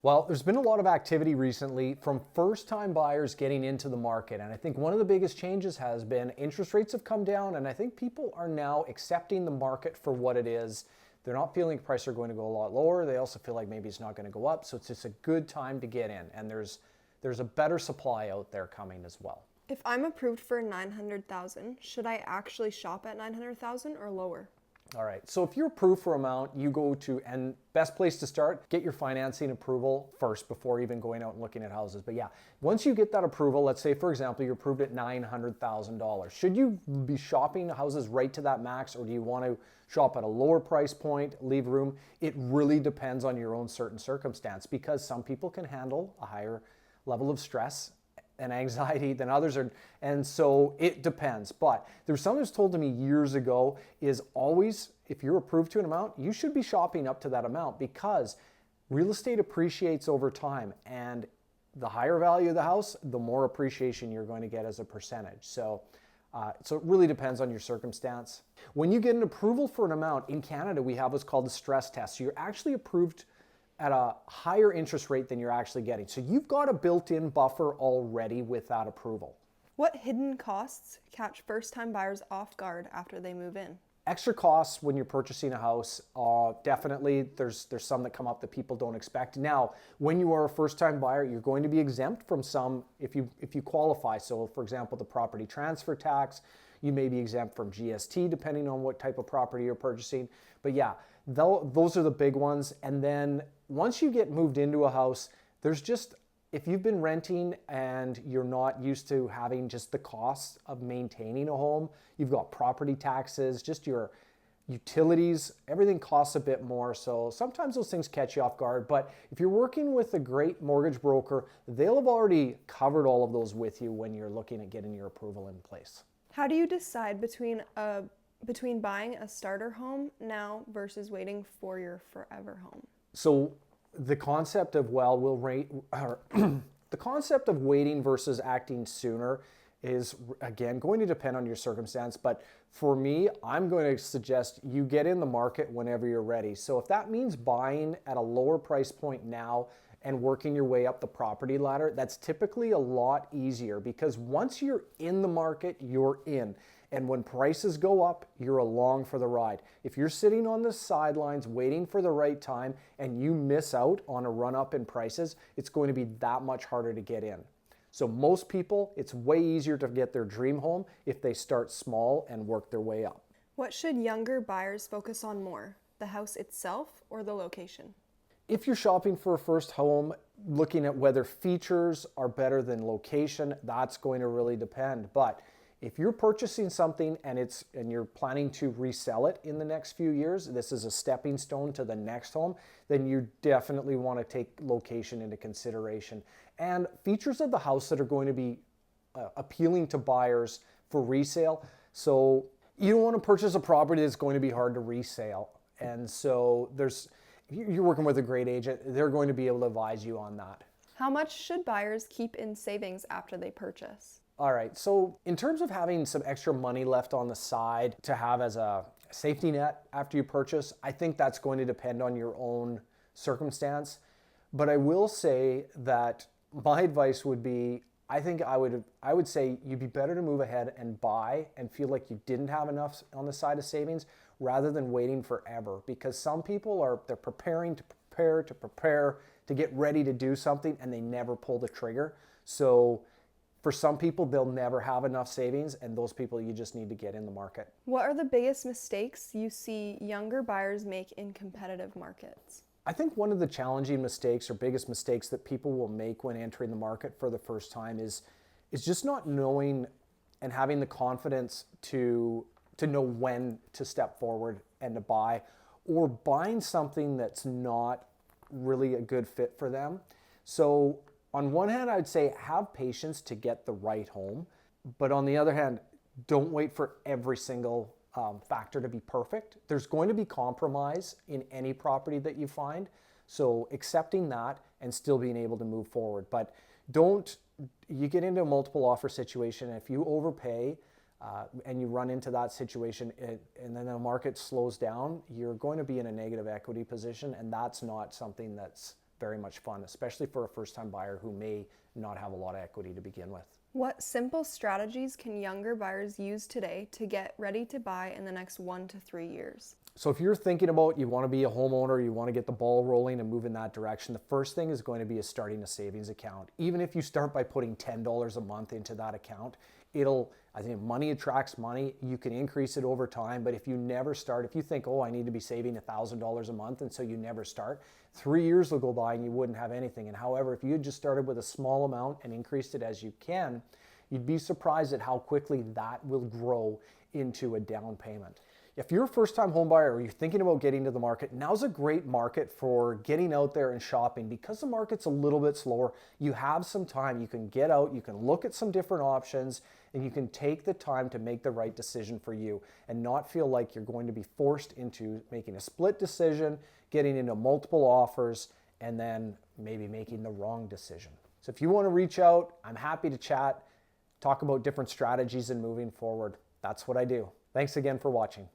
Well, there's been a lot of activity recently from first-time buyers getting into the market. And I think one of the biggest changes has been interest rates have come down, and I think people are now accepting the market for what it is. They're not feeling prices are going to go a lot lower. They also feel like maybe it's not going to go up. So it's just a good time to get in. And there's a better supply out there coming as well. If I'm approved for 900,000, should I actually shop at 900,000 or lower? All right, so if you're approved for amount, you go to, and best place to start, get your financing approval first before even going out and looking at houses. But yeah, once you get that approval, let's say, for example, you're approved at $900,000. Should you be shopping houses right to that max, or do you want to shop at a lower price point, leave room? It really depends on your own certain circumstance, because some people can handle a higher level of stress and anxiety than others are, and so it depends. But there's something that's told to me years ago is always, if you're approved to an amount, you should be shopping up to that amount, because real estate appreciates over time, and the higher value of the house, the more appreciation you're going to get as a percentage. So it really depends on your circumstance. When you get an approval for an amount, in Canada we have what's called the stress test. So you're actually approved at a higher interest rate than you're actually getting. So you've got a built-in buffer already with that approval. What hidden costs catch first-time buyers off guard after they move in? Extra costs when you're purchasing a house, definitely there's some that come up that people don't expect. Now, when you are a first-time buyer, you're going to be exempt from some if you qualify. So for example, the property transfer tax, you may be exempt from GST depending on what type of property you're purchasing. But yeah, those are the big ones. And then once you get moved into a house, there's just, if you've been renting and you're not used to having just the costs of maintaining a home, you've got property taxes, just your utilities, everything costs a bit more. So sometimes those things catch you off guard. But if you're working with a great mortgage broker, they'll have already covered all of those with you when you're looking at getting your approval in place. How do you decide between buying a starter home now versus waiting for your forever home? So the concept of the concept of waiting versus acting sooner is, again, going to depend on your circumstance. But for me, I'm going to suggest you get in the market whenever you're ready. So if that means buying at a lower price point now and working your way up the property ladder, that's typically a lot easier, because once you're in the market, you're in. And when prices go up, you're along for the ride. If you're sitting on the sidelines waiting for the right time and you miss out on a run up in prices, it's going to be that much harder to get in. So most people, it's way easier to get their dream home if they start small and work their way up. What should younger buyers focus on more, the house itself or the location? If you're shopping for a first home, looking at whether features are better than location, that's going to really depend. But if you're purchasing something and you're planning to resell it in the next few years, this is a stepping stone to the next home, then you definitely want to take location into consideration. And features of the house that are going to be appealing to buyers for resale. So you don't want to purchase a property that's going to be hard to resale. And so you're working with a great agent, they're going to be able to advise you on that. How much should buyers keep in savings after they purchase? All right, so in terms of having some extra money left on the side to have as a safety net after you purchase, I think that's going to depend on your own circumstance. But I will say that my advice would be, I would say you'd be better to move ahead and buy and feel like you didn't have enough on the side of savings rather than waiting forever. Because some people they're preparing to get ready to do something and they never pull the trigger. So for some people, they'll never have enough savings, and those people you just need to get in the market. What are the biggest mistakes you see younger buyers make in competitive markets? I think one of the challenging mistakes or biggest mistakes that people will make when entering the market for the first time is just not knowing and having the confidence to know when to step forward and to buy, or buying something that's not really a good fit for them. So on one hand, I'd say have patience to get the right home. But on the other hand, don't wait for every single factor to be perfect. There's going to be compromise in any property that you find. So accepting that and still being able to move forward. But you get into a multiple offer situation, and if you overpay and you run into that situation and then the market slows down, you're going to be in a negative equity position, and that's not something that's very much fun, especially for a first-time buyer who may not have a lot of equity to begin with. What simple strategies can younger buyers use today to get ready to buy in the next 1 to 3 years? So if you're thinking about you want to be a homeowner, you want to get the ball rolling and move in that direction, the first thing is going to be starting a savings account. Even if you start by putting $10 a month into that account, I think money attracts money. You can increase it over time, but if you never start, if you think, oh, I need to be saving $1,000 a month, and so you never start, 3 years will go by and you wouldn't have anything. And however, if you had just started with a small amount and increased it as you can, you'd be surprised at how quickly that will grow into a down payment. If you're a first-time home buyer or you're thinking about getting to the market, now's a great market for getting out there and shopping. Because the market's a little bit slower, you have some time. You can get out, you can look at some different options, and you can take the time to make the right decision for you and not feel like you're going to be forced into making a split decision, getting into multiple offers, and then maybe making the wrong decision. So if you want to reach out, I'm happy to chat, talk about different strategies and moving forward. That's what I do. Thanks again for watching.